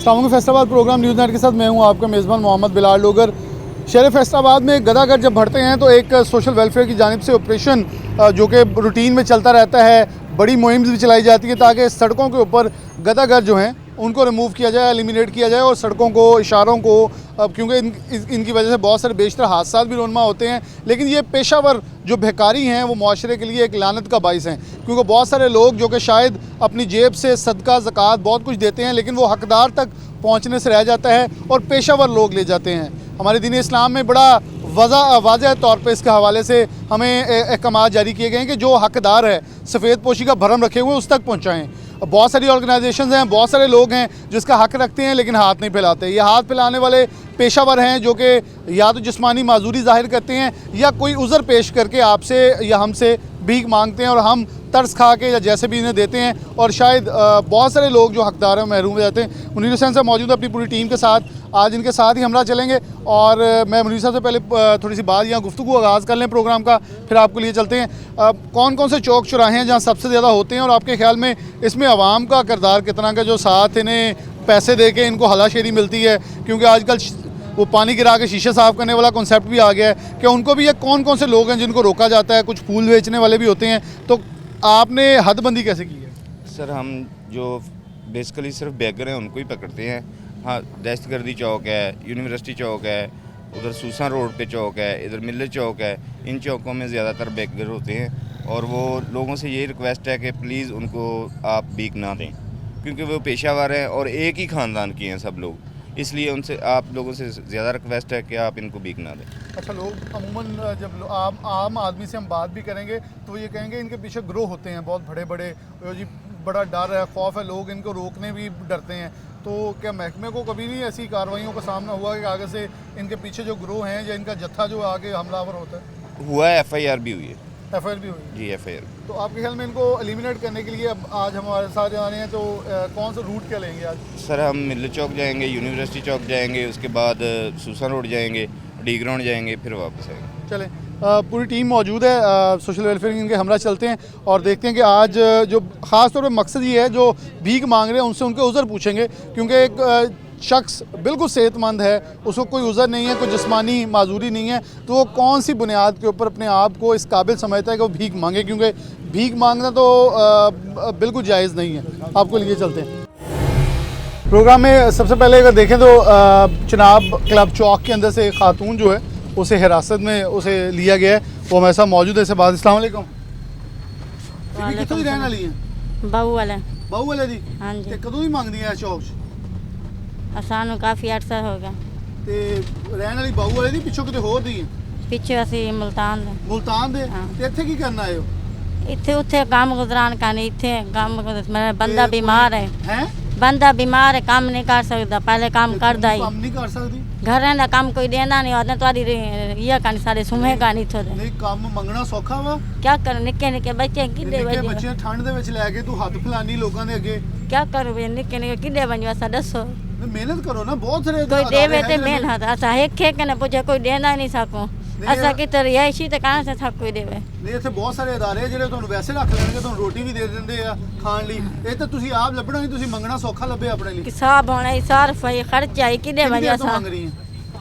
शाम Faisalabad programme news net के साथ मैं हूं आपका मेज़बान मोहम्मद बिलाल लोगर। शहर फैसलाबाद में गदागर जब बढ़ते हैं तो एक सोशल वेलफेयर की जानिब से ऑपरेशन जो कि रूटीन में चलता रहता है, बड़ी मुहिम भी चलाई जाती है ताकि सड़कों के ऊपर गदागर जो हैं उनको रिमूव किया जाए, एलिमिनेट किया जाए और सड़कों को, इशारों को, क्योंकि इनकी वजह से बहुत सारे बेशतर हादसा भी रोनमा होते हैं। लेकिन ये पेशावर जो भिखारी हैं वो माशरे के लिए एक लानत का बाइस हैं, क्योंकि बहुत सारे लोग जो कि शायद अपनी जेब से सदका ज़कात बहुत कुछ देते हैं लेकिन वो हकदार तक पहुँचने से रह जाता है और पेशावर लोग ले जाते हैं। हमारे दीन इस्लाम में बड़ा वाज़ह तौर पे इसके हवाले से हमें अहकाम जारी किए गए हैं कि जो हकदार है सफ़ेद पोशी का भरम रखे हुए उस तक पहुँचाएँ। बहुत सारी ऑर्गेनाइजेशंस हैं, बहुत सारे लोग हैं जिसका हक रखते हैं लेकिन हाथ नहीं फैलाते। ये हाथ फैलाने वाले पेशावर हैं जो कि या तो जिस्मानी माजूरी ज़ाहिर करते हैं या कोई उज़र पेश करके आपसे या हमसे भीख मांगते हैं और हम तरस खा के या जैसे भी इन्हें देते हैं और शायद बहुत सारे लोग जो हकदार हैं महरूम हो जाते हैं। मुनीर हुसैन साहब मौजूद है अपनी पूरी टीम के साथ, आज इनके साथ ही हमला चलेंगे और मैं मुनीर साहब से पहले थोड़ी सी बात या गुफ्तगू आगाज़ कर लें प्रोग्राम का, फिर आपको लिए चलते हैं। कौन कौन से चौक चौराहे हैं जहाँ सबसे ज़्यादा होते हैं और आपके ख्याल में इसमें आवाम का किरदार कितना का जो साथ इन्हें पैसे दे के इनको हलाशेरी मिलती है, क्योंकि आजकल वो पानी गिरा के शीशे साफ़ करने वाला कॉन्सेप्ट भी आ गया है कि उनको भी ये कौन कौन से लोग हैं जिनको रोका जाता है, कुछ फूल बेचने वाले भी होते हैं, तो आपने हदबंदी कैसे की है? सर हम जो बेसिकली सिर्फ बेगर हैं उनको ही पकड़ते हैं। हाँ, दहशतगर्दी चौक है, यूनिवर्सिटी चौक है, उधर सूसा रोड पे चौक है, इधर मिल्लत चौक है, इन चौकों में ज़्यादातर बेगर होते हैं और वो लोगों से यही रिक्वेस्ट है कि प्लीज़ उनको आप भीख ना दें, क्योंकि वो पेशावर हैं और एक ही ख़ानदान के हैं सब लोग, इसलिए उनसे आप लोगों से ज़्यादा रिक्वेस्ट है कि आप इनको भीख ना दें। अच्छा, लोग अमूमन जब आम आदमी से हम बात भी करेंगे तो ये कहेंगे इनके पीछे ग्रोह होते हैं बहुत बड़े बड़े, जी बड़ा डर है, खौफ है, लोग इनको रोकने भी डरते हैं। तो क्या महकमे को कभी नहीं ऐसी कार्रवाइयों का सामना हुआ कि आगे से इनके पीछे जो ग्रोह हैं या इनका जत्था जो आगे हमलावर होता है? हुआ है, FIR भी हुई है। FIR भी हुई है जी, FIR। तो आपके ख्याल में इनको एलिमिनेट करने के लिए अब आज हमारे साथ जा रहे हैं तो कौन सा रूट क्या लेंगे आज? सर हम मिल्लत चौक जाएंगे, यूनिवर्सिटी चौक जाएंगे, उसके बाद सूसा रोड जाएंगे, डी ग्राउंड जाएंगे, फिर वापस आएंगे। चलें, पूरी टीम मौजूद है, सोशल वेलफेयर इनके हमरा चलते हैं और देखते हैं कि आज जो ख़ास तौर पे मकसद ये है जो भीख मांग रहे हैं उनसे उनके उज़र पूछेंगे, क्योंकि एक शख्स बिल्कुल सेहतमंद है, उसको कोई उज़र नहीं है, कोई जिस्मानी माजूरी नहीं है, तो वो कौन सी बुनियाद के ऊपर अपने आप को इस काबिल समझता है कि वो भीख मांगे, क्योंकि भीख मांगना तो बिल्कुल जायज़ नहीं है। आपको लिए चलते हैं प्रोग्राम में। सबसे पहले अगर देखें तो चनाब क्लब चौक के अंदर से एक खातून जो है उसे हिरासत में उसे लिया गया है, वो हमारे साथ मौजूद है। से बात अस्सलाम वालेकुम, कितों दी रहने वाली है? बाहू वाले दी। हाँ जी। ते कदों ही मंगदी है चौक सानू काफ़ी अरसा हो गया। ते रहने वाली बाहू वाले दी पिछों किते होर दी है? पिछे असी मुल्तान दे। मुल्तान दे। हाँ। ते इत्थे की करना आए हो? इत्थे उत्थे काम गुजरान करने, इत्थे काम मेरा बंदा ते बीमार है। हैं? बंदा बीमार है, काम नहीं कर सकता, पहले काम करदा ही काम नहीं कर सकदी? घर रहंदा काम कोई देना नहीं होता, तुहाडी ये कहानी सारे सुमे कहानी इत्थों दे। नहीं, काम मंगना सौखा वा? क्या करूं, निक्के निक्के बच्चे किड्डे निक्के बजे बच्चे ठंड दे विच लै के तू हੱਥ फैलानी लोकां दे अगे, क्या करूं बे, निक्के निक्के किड्डे बजे असा दसो। मेहनत करो ना, बहुत सारे कोई अदारे देवे हैं ते जिन्हें- मेहनत असा एक ने पूछे, कोई देना नहीं सकूं असा कि रिहायशी ते कहां से था कोई देवे। ਨਹੀਂ ਇੱਥੇ ਬਹੁਤ ਸਾਰੇ ਅਦਾਰੇ ਆ ਜਿਹੜੇ ਤੁਹਾਨੂੰ ਵੈਸੇ ਰੱਖ ਲੈਣਗੇ, ਤੁਹਾਨੂੰ ਰੋਟੀ ਵੀ ਦੇ ਦਿੰਦੇ ਆ ਖਾਣ ਲਈ। ਇਹ ਤਾਂ ਤੁਸੀਂ ਆਪ ਲੱਭਣਾ ਨਹੀਂ, ਤੁਸੀਂ ਮੰਗਣਾ ਸੌਖਾ ਲੱਭੇ ਆਪਣੇ ਲਈ। कि साहब होना सार्फ है खर्चा ही किदे ਕਿੰਨੀ वजह ਦੇਰ ਤੋਂ सा ਮੰਗ ਰਹੀ ਹੈ?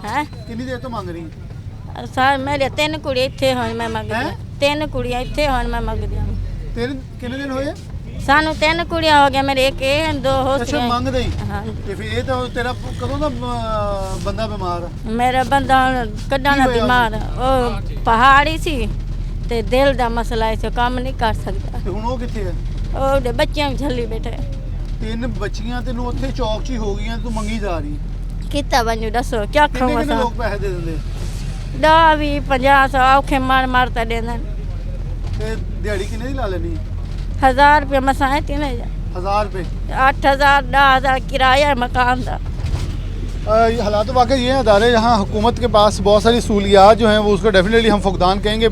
है ਕਿੰਨੀ ਦੇਰ ਤੋਂ ਮੰਗ ਰਹੀ ਹੈ? सर मेरे तीन कुड़ी इत्थे होन मैं मंग हैं? तीन कुड़ियां इत्थे होन मैं मंग दियां। ਤੇਰੇ ਕਿੰਨੇ ਦਿਨ ਹੋਏ? सानू तीन कुड़ियां हो गया, मेरे एक है दो हो ਅੱਛਾ, ਮੰਗਦੇ ਹੀ। हाँ ਤੇ ਫਿਰ ਇਹ ਤਾਂ ਤੇਰਾ ਕਦੋਂ ਦਾ ਬੰਦਾ ਬਿਮਾਰ ਆ? मेरा बंदा कड्डा की होया बीमार ओ पहाड़ी सी ते दिल दा मसला है, काम नहीं कर सकता। ਤੇ ਹੁਣ ਉਹ ਕਿੱਥੇ ਹੈ? ओ बच्चे झल्ली बैठे ਤਿੰਨ ਬੱਚੀਆਂ ਤੈਨੂੰ ਉੱਥੇ ਚੌਕ 'ਚ ਹੀ ਹੋ गईਆਂ, ਤੂੰ ਮੰਗੀ ਜਾ ਰਹੀ ਹੈ। किता बनू दसो क्या ਕਿੰਨੇ खाऊं ਕਿੰਨੇ असा? ਲੋਕ ਪੈਸੇ ਦੇ ਦਿੰਦੇ? 10 20 50 100 औखे मार मार ता देना। ਤੇ ਦਿਹਾੜੀ ਕਿੰਨੇ ਦੀ ਲਾ ਲੈਣੀ ਹੈ? 1000 रुपये मसा है 3000 1000 रुपये। 8000 10,000 किराया है मकान का। ये हालात वाकई ये हैं, अदारे यहाँ हुकूमत के पास बहुत सारी सहूलियात जो हैं वो उसको डेफिनेटली हम फुकदान कहेंगे।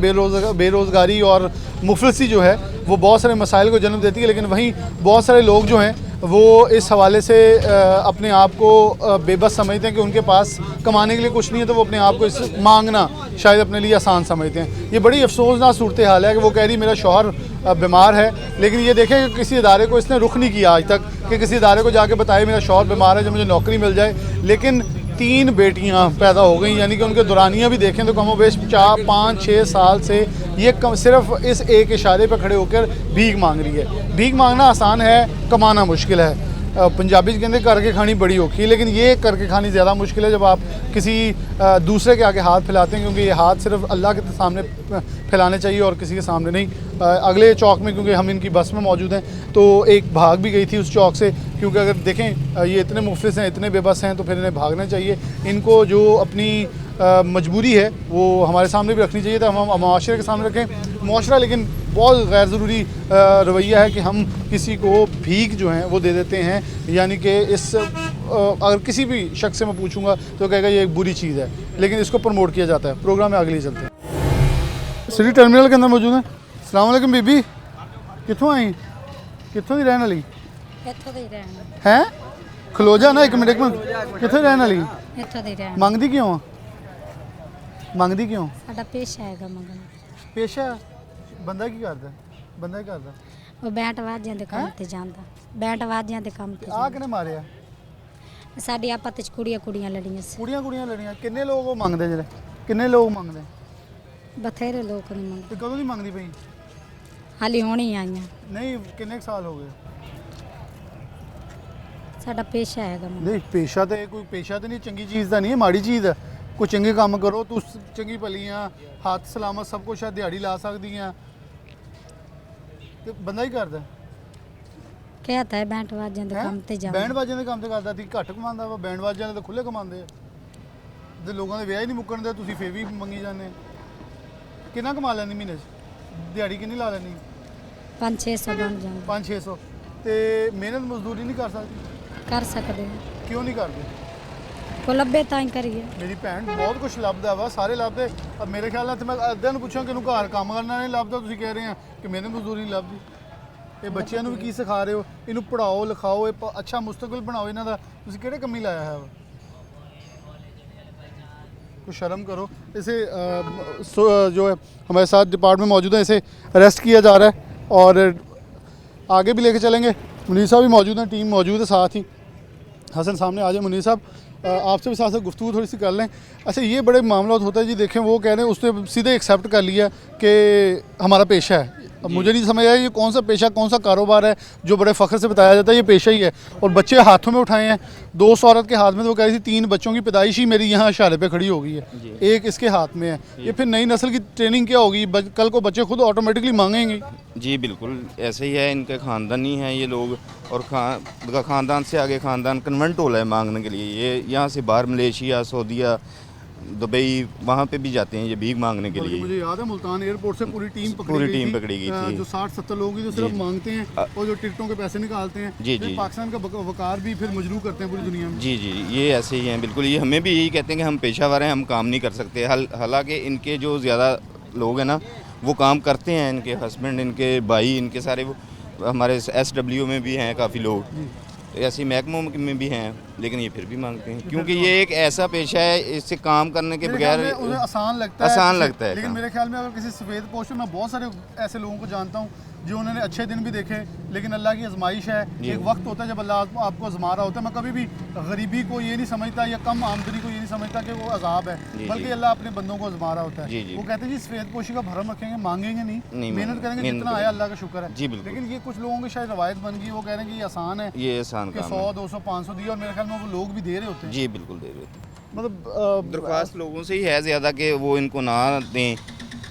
बेरोज़गारी और मुफलसी जो है वो बहुत सारे मसाइल को जन्म देती है, लेकिन वहीं बहुत सारे लोग जो हैं वो इस हवाले से अपने आप को बेबस समझते हैं कि उनके पास कमाने के लिए कुछ नहीं है, तो वो अपने आप को इस मांगना शायद अपने लिए आसान समझते हैं। ये बड़ी अफसोसनाक सूरत हाल है कि वो कह रही मेरा शौहर बीमार है, लेकिन ये देखें कि किसी इदारे को इसने रुख नहीं किया आज तक कि किसी इदारे को जाके बताए मेरा शौहर बीमार है, जो मुझे नौकरी मिल जाए। लेकिन 3 बेटियां पैदा हो गई, यानी कि उनके दुरानियाँ भी देखें तो कमो बेश 4, 5, 6 साल से ये सिर्फ इस एक इशारे पर खड़े होकर भीख मांग रही है। भीख मांगना आसान है, कमाना मुश्किल है। पंजाबी कहते करके खानी बड़ी औखी है, लेकिन ये करके खानी ज़्यादा मुश्किल है जब आप किसी दूसरे के आगे हाथ फैलाते हैं, क्योंकि ये हाथ सिर्फ अल्लाह के सामने फैलाने चाहिए और किसी के सामने नहीं। अगले चौक में, क्योंकि हम इनकी बस में मौजूद हैं, तो एक भाग भी गई थी उस चौक से, क्योंकि अगर देखें ये इतने मुफलिस हैं, इतने बेबस हैं, तो फिर इन्हें भागना चाहिए। इनको जो अपनी मजबूरी है वो हमारे सामने भी रखनी चाहिए, तो हम माशरे के सामने रखें। माशरा लेकिन बहुत गैर ज़रूरी रवैया है कि हम किसी को भीख जो है वो दे देते हैं, यानी कि इस अगर किसी भी शख्स से मैं पूछूंगा तो कहेगा ये एक बुरी चीज़ है, लेकिन इसको प्रमोट किया जाता है। प्रोग्राम में आगे ले चलते हैं। सिटी टर्मिनल के अंदर मौजूद हैं। अस्सलाम वालेकुम बीबी, कितों आई, कितों की रहने वाली हैं? खलो जा ना एक मिनट, कितों रहने वाली? मंगदी क्यों? मंगदी क्यों? ਸਾਡਾ ਪੇਸ਼ਾ ਹੈਗਾ ਮੰਗਣਾ। पेशा बंदा की करता है? बंदा की करता? ਉਹ ਬੈਂਟ ਵਾਜਿਆਂ ਦੇ ਕੰਮ ਤੇ ਜਾਂਦਾ, ਬੈਂਟ ਵਾਜਿਆਂ ਦੇ ਕੰਮ ਤੇ आ किने मारे ਸਾਡੀ ਆਪਸ ਵਿੱਚ ਕੁੜੀਆਂ ਲੜੀਆਂ ਸੀ। कुड़ियां कुड़ियां लड़ियां किन्ने लोग वो मंगदे जेह्ड़े किन्ने लोग मंगदे ਬਥੇਰੇ ਲੋਕ ਨਹੀਂ ਮੰਗਦੇ, ते कदों दी मंगदी पई? ਹਾਲੀ ਹੋਣੀ ਆਈਆਂ। नहीं किन्ने कुछ साल हो गए? ਸਾਡਾ ਪੇਸ਼ਾ ਹੈਗਾ ਮੰਗਣਾ। नहीं पेशा तो कोई पेशा तो नहीं, चंगी चीज़ तो नहीं है, माड़ी चीज़ है। कोई चंगे काम करो, तू चंगी भलियां हाथ सलामत सब कुछ है, दिहाड़ी ला सकदी हैं, ते बंदा ही करदा कहता है ਬੈਂਟ ਵਾਜਿਆਂ ਦੇ ਕੰਮ ਤੇ ਜਾਂਦਾ। बैंड बाजे के काम तो करदा ती, घट कमांदा वा। बैंड बाजे तो खुले कमांदे आ, ते लोगों के विआह ही नहीं मुक्कण दे, तुसीं फिर भी मंगी जाने। किन्ना कमा लैंदी महीने च? दिहाड़ी किन्नी ला लैंदी? 500-600 ਬਣ ਜਾਂਦਾ। 500-600 ते मेहनत मजदूरी नहीं कर सकती? ਕਰ ਸਕਦੇ क्यों नहीं करते? ਕੋ ਲੱਭੇ ਤਾਂ ਹੀ ਕਰੀਏ। मेरी भैन बहुत कुछ लभदा वा, सारे लभदे। अब मेरे ख्याल नाल ते मैं अद्धियां नूं पुछां कि इहनूं घर काम करना नहीं लभदा, तुसीं कह रहे हैं कि मेहनत मजदूरी नहीं लभदी। ये बच्चों नूं भी की सिखा रहे हो? इहनूं पढ़ाओ लिखाओ, अच्छा मुस्तकबिल बनाओ इन्हां दा, तुसीं किहड़े कम्मी लाया है? कुछ शर्म करो। इसे जो है हमारे साथ डिपार्टमेंट मौजूद है, इसे अरेस्ट किया जा रहा है और आगे भी लेके चलेंगे। मुनीर साहब भी मौजूद हैं, टीम मौजूद है साथ ही। हसन सामने आ जाए मुनीर साहब, आपसे भी साथ साथ गुफ्तगू थोड़ी सी कर लें। अच्छा ये बड़े मामला होता है जी, देखें वो कह रहे हैं उसने सीधे एक्सेप्ट कर लिया कि हमारा पेशा है। अब मुझे नहीं समझ आया ये कौन सा पेशा कौन सा कारोबार है जो बड़े फ़ख्र से बताया जाता है ये पेशा ही है। और बच्चे हाथों में उठाए हैं, 200 औरत के हाथ में, तो वो कह रही थी 3 बच्चों की पैदाइश ही मेरी यहाँ इशारे पे खड़ी हो गई है, एक इसके हाथ में है। ये फिर नई नस्ल की ट्रेनिंग क्या होगी? कल को बच्चे खुद ऑटोमेटिकली मांगेंगे। जी बिल्कुल ऐसे ही है, इनके ख़ानदानी हैं ये लोग, और ख़ानदान से आगे ख़ानदान कन्वेंट हो रहा है मांगने के लिए। ये यहाँ से बाहर मलेशिया, सऊदीया, दुबई, वहाँ पे भी जाते हैं ये भीख मांगने के लिए। मुझे याद है मुल्तान एयरपोर्ट से पूरी टीम पकड़ी गई थी, जो 60-70 लोग जो सिर्फ मांगते हैं और जो टिकटों के पैसे निकालते हैं। जी जी, पाकिस्तान का वकार भी फिर मजरूह करते हैं पूरी दुनिया में। जी जी, ये ऐसे ही हैं बिल्कुल। ये हमें भी यही कहते हैं कि हम पेशावर हैं, हम काम नहीं कर सकते। हालांकि इनके जो ज़्यादा लोग हैं ना वो काम करते हैं, इनके हस्बैंड, इनके भाई, इनके सारे वो हमारे SW में भी हैं काफ़ी लोग, ऐसी महकमों में भी हैं, लेकिन ये फिर भी मांगते हैं क्योंकि ये एक ऐसा पेशा है, इससे काम करने के बगैर उन्हें आसान लगता है। लेकिन मेरे ख्याल में अगर किसी सफ़ेद पोश में, मैं बहुत सारे ऐसे लोगों को जानता हूँ जो उन्होंने अच्छे दिन भी देखे, लेकिन अल्लाह की आजमाइश है। एक वक्त होता है जब अल्लाह आपको आजमा रहा होता है। मैं कभी भी गरीबी को ये नहीं समझता या कम आमदनी को ये नहीं समझता कि वो अजाब है, बल्कि अल्लाह अपने बंदों को आजमा रहा होता है। वो कहते हैं जी सफ़ेद पोशी का भरम रखेंगे, मांगेंगे नहीं, मेहनत करेंगे, जितना आया अल्लाह का शुक्र है। लेकिन ये कुछ लोगों की शायद रवायत बन गई, वो कह रहे हैं कि ये आसान है, ये आसान 100, 200, 500 दिया, और मेरे ख्याल में वो लोग भी दे रहे होते हैं। जी बिल्कुल दे रहे होते हैं। मतलब दरख्वास्त लोगों से ही है ज़्यादा कि वो इनको ना दें,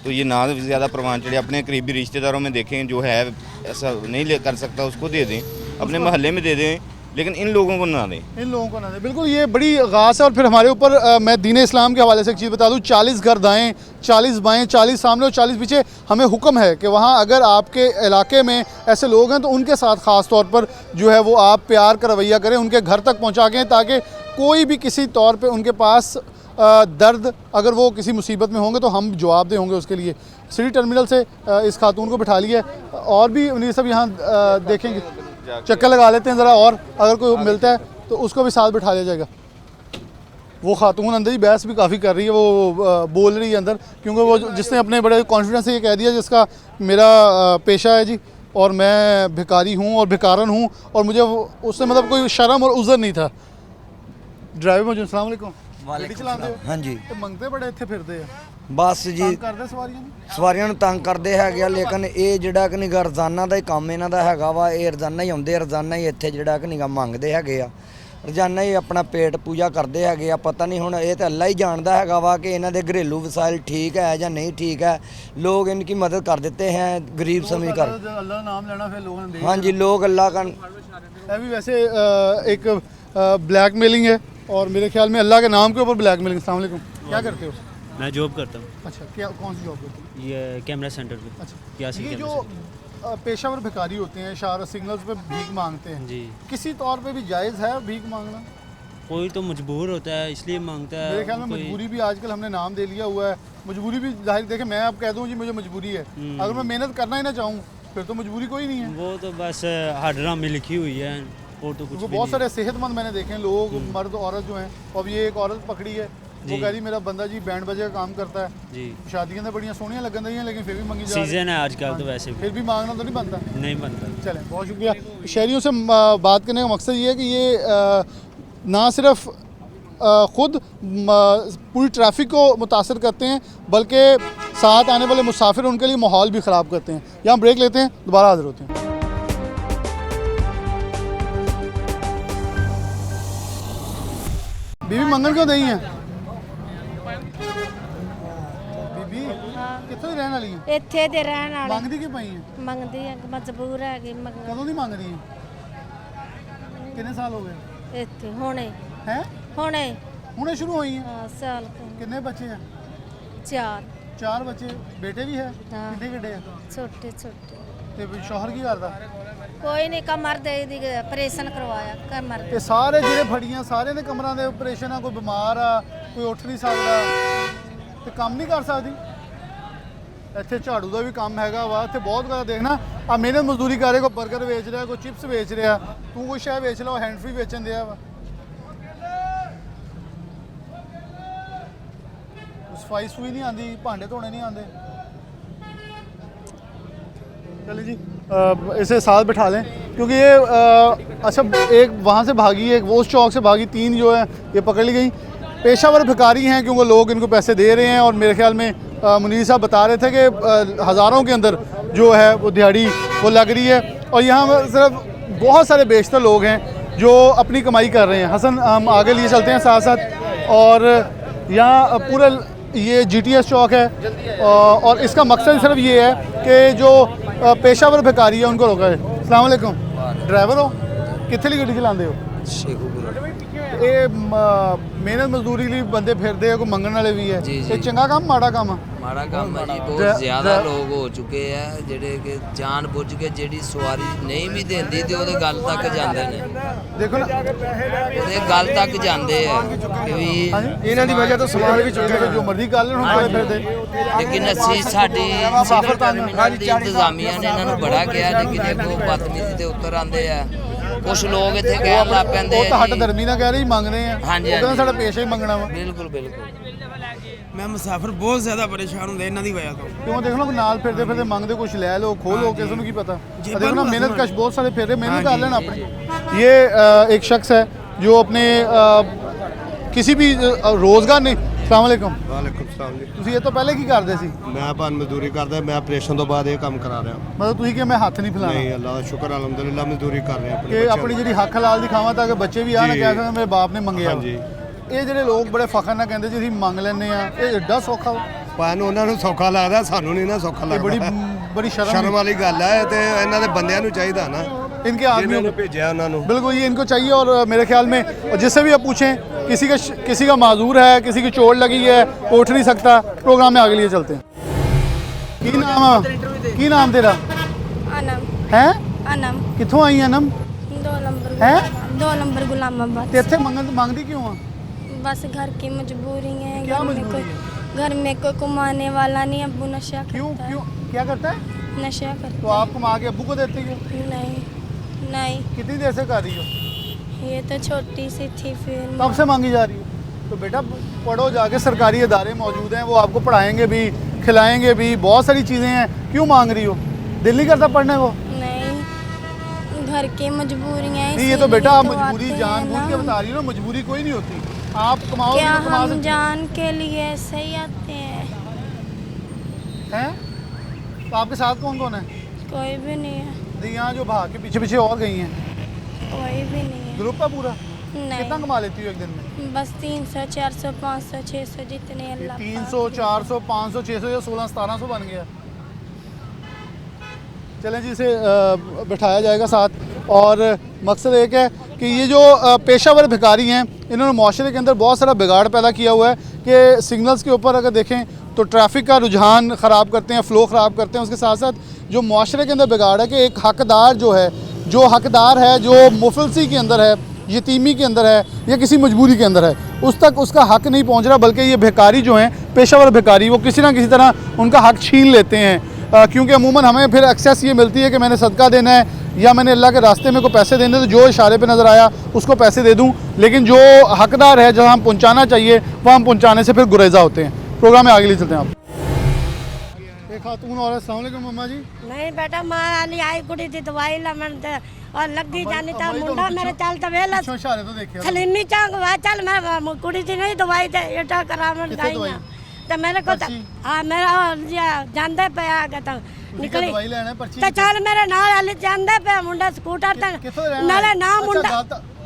तो ये ना ज़्यादा प्रवान चढ़े। अपने करीबी रिश्तेदारों में देखें जो है ऐसा नहीं ले कर सकता उसको दे दें, अपने मोहल्ले में दे दें, लेकिन इन लोगों को ना दें, इन लोगों को ना दें। बिल्कुल ये बड़ी गास है। और फिर हमारे ऊपर मैं दीन इस्लाम के हवाले से एक चीज़ बता दूँ, 40 घर दाएँ, 40 बाएँ, 40 सामने और 40 पीछे। हमें हुक्म है कि वहाँ अगर आपके इलाके में ऐसे लोग हैं तो उनके साथ ख़ास तौर पर जो है वो आप प्यार का रवैया करें, उनके घर तक पहुँचा के, ताकि कोई भी किसी तौर पर उनके पास दर्द, अगर वो किसी मुसीबत में होंगे तो हम जवाबदेह होंगे उसके लिए। सिटी टर्मिनल से इस खातून को बिठा लिया है और भी उन्हें सब यहाँ देखेंगे, चक्कर लगा लेते हैं ज़रा, और अगर कोई मिलता है तो उसको भी साथ बिठा लिया जाएगा। वो खातून अंदर ही बहस भी काफ़ी कर रही है, वो बोल रही है अंदर, क्योंकि वो जिसने अपने बड़े कॉन्फिडेंस से ये कह दिया जिसका मेरा पेशा है जी और मैं भिखारी हूँ और भिकारन हूँ, और मुझे उससे मतलब कोई शर्म और उज़र नहीं था। ड्राइवर मौजूद, अस्सलाम वालेकुम। ਗੱਡੀ ਚਲਾਉਂਦੇ ਹੋ? ਹਾਂਜੀ ਤੇ ਮੰਗਦੇ ਬੜੇ ਇੱਥੇ ਫਿਰਦੇ ਆ, ਬਸ ਜੀ ਤੰਗ ਕਰਦੇ ਸਵਾਰੀਆਂ ਨੂੰ। ਸਵਾਰੀਆਂ ਨੂੰ ਤੰਗ ਕਰਦੇ ਹੈਗੇ ਆ, ਲੇਕਿਨ ਇਹ ਜਿਹੜਾ ਕਿ ਨਿਗਾ ਰੋਜ਼ਾਨਾ ਦਾ ਹੀ ਕੰਮ ਇਹਨਾਂ ਦਾ ਹੈਗਾ ਵਾ। ਇਹ ਰੋਜ਼ਾਨਾ ਹੀ ਆਉਂਦੇ, ਰੋਜ਼ਾਨਾ ਹੀ ਇੱਥੇ ਜਿਹੜਾ ਕਿ ਨਿਗਾ ਮੰਗਦੇ ਹੈਗੇ ਆ, ਰੋਜ਼ਾਨਾ ਹੀ ਆਪਣਾ ਪੇਟ ਪੂਜਾ ਕਰਦੇ ਹੈਗੇ ਆ। ਪਤਾ ਨਹੀਂ ਹੁਣ ਇਹ ਤਾਂ ਅੱਲਾ ਹੀ ਜਾਣਦਾ ਹੈਗਾ ਵਾ ਕਿ ਇਹਨਾਂ ਦੇ ਘਰੇਲੂ ਵਸਾਇਲ ਠੀਕ ਹੈ ਜਾਂ ਨਹੀਂ ਠੀਕ है। लोग इनकी मदद कर देते हैं गरीब समझ कर। अल्लाह का नाम लेना फिर लोगों ने हाँ जी, लोग अल्लाह का। अभी वैसे एक ब्लैकमेलिंग है और मेरे ख्याल में अल्लाह के नाम के ऊपर ब्लैकमेलिंग। अस्सलाम वालेकुम, क्या करते हो? मैं जॉब करता हूँ, अच्छा, क्या कौन सी जॉब करते हो? ये कैमरा सेंटर पे। अच्छा, यासी ये कैमरा जो पेशावर भिखारी होते हैं, इशारा सिग्नल्स पे भीख मांगते हैं, जी। किसी तौर पे भी जायज़ है भीख मांगना? कोई तो मजबूर होता है इसलिए मांगता है। मेरे ख्याल में कोई- मजबूरी भी आजकल हमने नाम दे लिया हुआ है। मजबूरी भी जाहिर, देखे मैं अब कह दूँ जी मुझे मजबूरी है, अगर मैं मेहनत करना ही ना चाहूँ फिर तो मजबूरी कोई नहीं है। वो तो बस हाडरा में लिखी हुई है और तो कुछ क्योंकि भी बहुत नहीं। सारे सेहतमंद मैंने देखे हैं लोग, मर्द औरत जो हैं। अब ये एक औरत पकड़ी है, वो जी। कह रही मेरा बंदा जी बैंड बजे का काम करता है, जी, शादियां तो बढ़िया सोहनियां लगन रही हैं लेकिन फिर भी मंगी जा रही है। सीजन है आजकल तो वैसे भी फिर भी मांगना तो नहीं बनता। नहीं बनता। चलें, बहुत शुक्रिया। शहरियों से बात करने का मकसद ये है कि ये ना सिर्फ ख़ुद पूरी ट्रैफिक को मुतासर करते हैं बल्कि साथ आने वाले मुसाफिर उनके लिए माहौल भी ख़राब करते हैं। यहाँ ब्रेक लेते हैं, दोबारा हाजिर होते हैं। बीबी मंगन क्यों नहीं है? बीबी कितों ही रहने वाली है? ਇੱਥੇ ਦੇ ਰਹਿਣ ਵਾਲੇ ਮੰਗਦੀ ਕਿਉਂ ਪਈ ਹੈ? ਮੰਗਦੀ ਆ, ਮਜਬੂਰ ਹੈਗੀ ਮੰਗਣ। ਕਦੋਂ ਦੀ ਮੰਗ ਰਹੀ ਹੈ? ਕਿੰਨੇ ਸਾਲ ਹੋ ਗਏ? ਇੱਥੇ ਹੁਣੇ ਹੈ ਹੁਣੇ ਹੁਣੇ ਸ਼ੁਰੂ ਹੋਈ ਹੈ। ਹਾਂ, ਸਾਲ ਕੁ। ਕਿੰਨੇ ਬੱਚੇ ਹੈ? 4 4 ਬੱਚੇ, ਬੇਟੇ ਵੀ ਹੈ? ਹਾਂ। ਕਿੱਡੇ ਕਿੱਡੇ ਹੈ? ਛੋਟੇ ਛੋਟੇ। ਤੇ ਵੀ ਸ਼ੌਹਰ ਕੀ ਕਰਦਾ? ਕੋਈ ਨਹੀਂ, ਕਮਰ ਦੇ ਦੀ ਆਪਰੇਸ਼ਨ ਕਰਵਾਇਆ ਕਮਰ ਤੇ ਦੇ। ਸਾਰੇ ਜਿਹੜੇ ਫੜੀਆਂ ਸਾਰਿਆਂ ਦੇ ਕਮਰਾਂ ਦੇ ਆਪਰੇਸ਼ਨ ਆ, ਕੋਈ ਬਿਮਾਰ ਆ, ਕੋਈ ਉੱਠ ਨਹੀਂ ਸਕਦਾ ਤੇ ਕੰਮ ਨਹੀਂ ਕਰ ਸਕਦੀ। ਇੱਥੇ ਝਾੜੂ ਦਾ ਵੀ ਕੰਮ ਹੈਗਾ ਵਾ, ਇੱਥੇ ਬਹੁਤ ਜ਼ਿਆਦਾ ਦੇਖਣਾ ਆ ਮਿਹਨਤ ਮਜ਼ਦੂਰੀ ਕਰ ਰਹੇ, ਕੋਈ 버ਗਰ ਵੇਚ ਰਿਹਾ, ਕੋਈ ਚਿਪਸ ਵੇਚ ਰਿਹਾ, ਤੂੰ ਕੋਈ ਸ਼ੈ ਵੇਚ ਲਾ, ਹੈਂਡ ਫ੍ਰੀ ਵੇਚਣ ਦਿਆ ਵਾ। ਸਫਾਈ ਸੂਈ नहीं आती, भांडे धोने नहीं आते। चलिए जी, इसे साथ बैठा लें क्योंकि ये अच्छा एक वहाँ से भागी, एक वो उस चौक से भागी, 3 जो है ये पकड़ ली गई। पेशावर भिखारी हैं क्योंकि लोग इनको पैसे दे रहे हैं और मेरे ख्याल में मुनीर साहब बता रहे थे कि हज़ारों के अंदर जो है वो दिहाड़ी वो लग रही है और यहाँ सिर्फ बहुत सारे बेशतर लोग हैं जो अपनी कमाई कर रहे हैं। हसन, हम आगे लिए चलते हैं साथ साथ, और यहाँ पूरा ये GTS चौक है और इसका मकसद सिर्फ ये है कि जो पेशावर भिखारी है उनको रोका है। अस्सलाम वालेकुम, ड्राइवर हो? कितने गड्डी चलाते हो? ਇਹ ਮਿਹਨਤ ਮਜ਼ਦੂਰੀ ਲਈ ਬੰਦੇ ਫਿਰਦੇ ਆ, ਕੋਈ ਮੰਗਣ ਵਾਲੇ ਵੀ ਹੈ। ਇਹ ਚੰਗਾ ਕੰਮ ਮਾੜਾ ਕੰਮ ਆ? ਮਾੜਾ ਕੰਮ ਹੈ ਜੀ, ਬਹੁਤ ਜ਼ਿਆਦਾ ਲੋਕ ਹੋ ਚੁੱਕੇ ਆ ਜਿਹੜੇ ਕਿ ਜਾਣ ਬੁੱਝ ਕੇ ਜਿਹੜੀ ਸਵਾਰੀ ਨਹੀਂ ਵੀ ਦਿੰਦੀ ਤੇ ਉਹਦੇ ਗੱਲ ਤੱਕ ਜਾਂਦੇ ਨੇ। ਦੇਖੋ ਨਾ, ਉਹਦੇ ਗੱਲ ਤੱਕ ਜਾਂਦੇ ਆ ਕਿ ਵੀ ਇਹਨਾਂ ਦੀ ਵਜ੍ਹਾ ਤੋਂ ਸਮਾਨ ਵੀ ਚੁੱਕੇ ਜੋ ਮਰਜ਼ੀ ਕਰ ਲੈਣ, ਹੁਣ ਫਿਰਦੇ। ਲੇਕਿਨ ਅਸੀਂ ਸਾਡੀ ਸਿਵਲ ਟਰਮੀਨਲ ਦੀ ਇੰਤਜ਼ਾਮੀਆਂ ਨੇ ਇਹਨਾਂ ਨੂੰ ਬੜਾ ਕਿਹਾ, ਲੇਕਿਨ ਇਹ ਬਹੁਤ ਬਦਤਮੀਜ਼ੀ ਤੇ ਉਤਰ ਆਉਂਦੇ ਆ। ਕੁਝ ਲੋਕ ਇੱਥੇ ਕਹਿਣ ਲੱਗ ਪੈਂਦੇ ਉਹ ਤਾਂ ਆ ਹੱਟ ਧਰਮੀ ਨਾਲ ਕਹਿ ਰਹੇ ਮੰਗਦੇ ਆ, ਹਾਂਜੀ, ਉਹਦਾ ਹਾਂਜੀ। ਸਾਡਾ ਪੇਸ਼ਾ ਹੀ ਮੰਗਣਾ ਵਾ। ਬਿਲਕੁਲ ਬਿਲਕੁਲ। ਮੈਂ ਮੁਸਾਫਰ ਬਹੁਤ ਜ਼ਿਆਦਾ ਪਰੇਸ਼ਾਨ ਹੁੰਦਾ ਇਹਨਾਂ ਦੀ ਵਜ੍ਹਾ ਤੋਂ। ਕਿਉਂ ਦੇਖ ਲਓ ਨਾਲ ਫਿਰਦੇ ਫਿਰਦੇ ਮੰਗਦੇ, ਕੁਝ ਲੈ ਲਓ, ਖੋਲੋ, ਕਿਸੇ ਨੂੰ ਕੀ ਪਤਾ। देखो ना, मेहनत कश बहुत सारे फिर रहे, मेहनत कर लेना अपनी। ये एक शख्स है जो अपने किसी भी रोज़गार नहीं। अस्सलाम वालेकुम। ਵਾਲੇਕੁਮ ਸਲਾਮ ਜੀ। ਤੁਸੀਂ ਇਹ ਤੋਂ ਪਹਿਲੇ ਕੀ ਕਰਦੇ ਸੀ? ਮੈਂ ਭਾਨ ਮਜ਼ਦੂਰੀ ਕਰਦਾ, ਮੈਂ ਆਪਰੇਸ਼ਨ ਤੋਂ ਬਾਅਦ ਇਹ ਕੰਮ ਕਰਾ ਰਿਹਾ। ਮਤਲਬ ਤੁਸੀਂ ਕਿ ਮੈਂ ਹੱਥ ਨਹੀਂ ਨਹੀਂ, ਫਲਾਣਾ, ਅੱਲਾਹ ਦਾ ਸ਼ੁਕਰ, ਅਲਹਮਦੁਲਿਲਾ ਮਜ਼ਦੂਰੀ ਕਰ ਰਹੇ ਆਪਣੇ ਕਿ ਬੱਚਿਆਂ ਆਪਣੀ ਦੀ। ਜਿਹੜੀ ਹੱਕ ਹਲਾਲ ਦੀ ਖਾਵਾਂ ਤਾਂ ਕਿ ਬੱਚੇ ਵੀ ਆ ਨਾ ਜੀ। ਕਹਿ ਸਕਣ ਮੇਰੇ ਬਾਪ ਨੇ ਮੰਗਿਆ ਵਾ। ਹਾਂਜੀ। ਇਹ ਜਿਹੜੇ ਲੋਕ ਬੜੇ ਫਖਰ ਨਾਲ ਕਹਿੰਦੇ ਜੀ ਅਸੀਂ ਮੰਗ ਲੈਂਦੇ ਆ, ਇਹ ਐਡਾ ਸੌਖਾ ਵਾ। ਭਾਨ ਉਹਨਾਂ ਨੂੰ ਸੌਖਾ ਲੱਗਦਾ, ਸਾਨੂੰ ਨਹੀਂ ਨਾ ਸੌਖਾ ਇਹ ਬੜੀ ਲੱਗਦਾ। बड़ी ਸ਼ਰਮ ਵਾਲੀ ਗੱਲ ਹੈ ਤੇ ਇਹਨਾਂ ਦੇ ਬੰਦਿਆਂ ਨੂੰ ਚਾਹੀਦਾ ਨਾ, इनके आदमियों ਜਿਹਨਾਂ को ਨੂੰ ਭੇਜਿਆ ਉਹਨਾਂ ਨੂੰ। बिल्कुल ये इनको चाहिए। और मेरे ख्याल में और जिससे भी आप पूछें, किसी का माजूर है, किसी की चोट लगी है, वो उठ नहीं सकता, प्रोग्राम में आगे लिए चलते हैं। की नाम तेरा ਅਨਮ है? ਅਨਮ कितों आई अनम? 2 नंबर हैं? 2 नंबर गुलामाबाद। ते इत्थे मंगदी क्यों आ? बस घर की मजबूरी है। क्या घर में मजबूरी कोई घर में कोई कमाने वाला नहीं, अब्बू नशा क्यों करता है। क्यों क्या करता है? नशा तो करता आप कमा के अब्बू को देती हो? है। नहीं नहीं, कितनी देर से कर रही हो? ये तो छोटी सी थी फिर कब से मांगी जा रही हो? तो बेटा पढ़ो जाके, सरकारी इदारे मौजूद हैं, वो आपको पढ़ाएंगे भी, खिलाएंगे भी, बहुत सारी चीज़ें हैं। क्यों मांग रही हो? दिल नहीं करता पढ़ने को? नहीं, घर की मजबूरियाँ। नहीं, ये तो बेटा आप मजबूरी जानबूझ के बता रही हो ना, मजबूरी कोई नहीं होती। आप कमाओगे क्या तो कमा हम सकते जान के लिए सही आते हैं? हैं। तो आपके साथ कौन कौन है? कोई भी नहीं है। यहाँ जो भाग के पीछे पीछे और गई हैं, कोई भी नहीं है। ग्रुप है पूरा? कितना नहीं, कमा लेती हो एक दिन में? बस 300 400 500 600 जितने अल्लाह 300 400 500 600 या 16 1700 बन गया। चलें जी, इसे बिठाया जाएगा साथ। और मकसद एक है कि ये जो पेशावर भिखारी हैं, इन्होंने माशरे के अंदर बहुत सारा बिगाड़ पैदा किया हुआ है कि सिग्नल्स के ऊपर अगर देखें तो ट्रैफिक का रुझान ख़राब करते हैं, फ़्लो ख़राब करते हैं। उसके साथ साथ जो माशरे के अंदर बिगाड़ है कि एक हकदार जो हकदार है, जो मुफलसी के अंदर है, यतीमी के अंदर है, या किसी मजबूरी के अंदर है, उस तक उसका हक नहीं पहुंच रहा, बल्कि ये भिखारी जो हैं, पेशावर भिखारी, वो किसी ना किसी तरह उनका हक छीन लेते हैं। क्योंकि अमूमन हमें फिर एक्सेस ये मिलती है कि मैंने सदका देना है या मैंने अल्लाह के रास्ते में को पैसे देने, तो जो इशारे पे नज़र आया उसको पैसे दे दूं, लेकिन जो हकदार है, जहाँ हम पहुँचाना चाहिए वहाँ हम पहुँचाने से फिर गुरेजा होते हैं। प्रोग्राम में आगे ले चलते हैं। आप एक खातून और अस्सलाम वालेकुम मम्मा जी। नहीं बेटा मां आली आई कुड़ी दी दवाई लमन ते और लगी जानी ता मुंडा मेरे चल त वेला इशारे तो देखे सलीमी चांग वा चल मैं कुड़ी दी नहीं दवाई दे एटा करावन जाइया तो मेरे को हां मेरा जानदे पे आ गया तो निकली दवाई लेना है पर्ची तो चल मेरे नाल आली जानदे पे मुंडा स्कूटर ते नाले ना मुंडा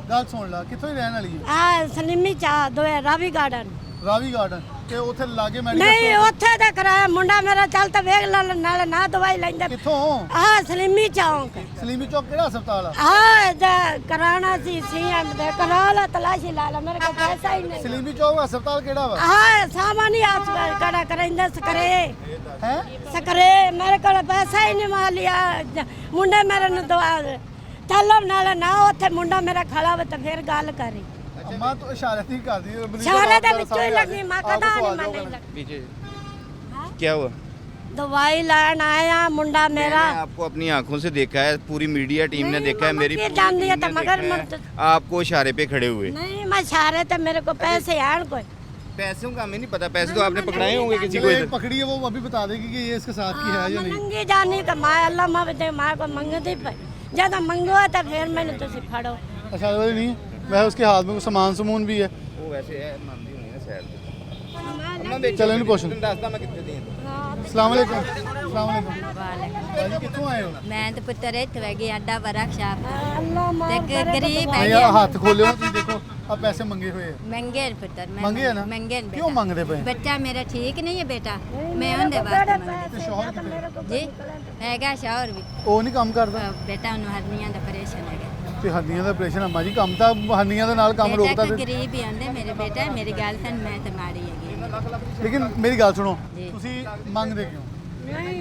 गल सुन ला, किथों रहने वाली है? हां सलीमी चा दो रावी गार्डन ते उथे लागे मेडिकल नहीं उथे ते कराया मुंडा मेरा चल त वेख नाले ना दवाई लेंदे किथों? हां सलीमी चौक सलीमी चौक केड़ा अस्पताल है? हाँ कराना सी सीएम दे करा ला तलाशी ला ला मेरे को पैसा ही नहीं। सलीमी चौक अस्पताल केड़ा वा? हाँ सामानी अस्पताल करा कराइंदा सकरे हैं सकरे मेरे को पैसा ही नहीं मार लिया मुंडे मेरे ने दवा चलो नाले ना उथे मुंडा मेरा खड़ा वे तो फिर गल करी अम्मा तो इशारे नहीं कर दी, इशारे दे विचों ही लगी मां कदा नहीं माने पीछे क्या हुआ? दवाई लान आया मुंडा मेरा। मैंने आपको अपनी आंखों से देखा है, पूरी मीडिया टीम ने देखा है, मेरी पूरी जानती है टीम तो ने मगर देखा है, आपको इशारे पे खड़े हुए। नहीं मैं इशारे ते मेरे को पैसे आन कोई पैसों का हमें नहीं पता, पैसे तो आपने पकड़ाए होंगे किसी को। एक पकड़ी है, वो अभी बता देगी कि ये इसके साथ की है या नहीं। मंगी जानी का मां अल्लाह मां बते मां को मंगती पे ज्यादा मंगवा तो फिर मैंने तो फड़ो। अच्छा वाली नहीं है, वह उसके हाथ में सामान समून भी है। वो वैसे है मानती होनी है शायद। चलो इन्हें पूछो। दसदा मैं कितने दिए अस्सलाम वालेकुम। अस्सलाम वालेकुम। कित्थों आए हो? मैं तो पुत्तर इत्थे वह गई अड्डा वर्कशॉप अल्लाह मां ते गरीब है नहीं हाथ खोले हो तुम, देखो अब पैसे मंगे हुए हैं। महंगे हैं पुत्तर मंगे है ना? महंगे हैं क्यों मांग रहे पे? बच्चा मेरा ठीक नहीं है बेटा, मैं उनके वास्ते मंगदी ते शौहर कितने? जी हैगा शौहर भी ਉਹ ਨਹੀਂ ਕੰਮ ਕਰਦਾ बेटा ਉਹਨੂੰ ਹਰਨੀਆਂ ਦਾ ਆਪਰੇਸ਼ਨ ਹੈਗਾ। ਤੇ ਹੱਡੀਆਂ ਦਾ ਆਪਰੇਸ਼ਨ ਅੰਮਾ ਜੀ, ਕੰਮ ਤਾਂ ਹੱਡੀਆਂ ਦੇ ਨਾਲ ਕੰਮ बेटा ਰੋਕਦਾ ਕੋਈ ਤੇ ਗਰੀਬ ਹੀ ਆਂਦੇ ਮੇਰੇ ਬੇਟਾ, ਮੇਰੀ ਗੱਲ ਸੁਣ, ਮੈਂ ਤੇ ਮਾੜੀ ਹੈਗੀ ਲੇਕਿਨ ਮੇਰੀ ਗੱਲ ਸੁਣੋ, ਜੀ। ਤੁਸੀਂ ਮੰਗਦੇ ਕਿਉਂ?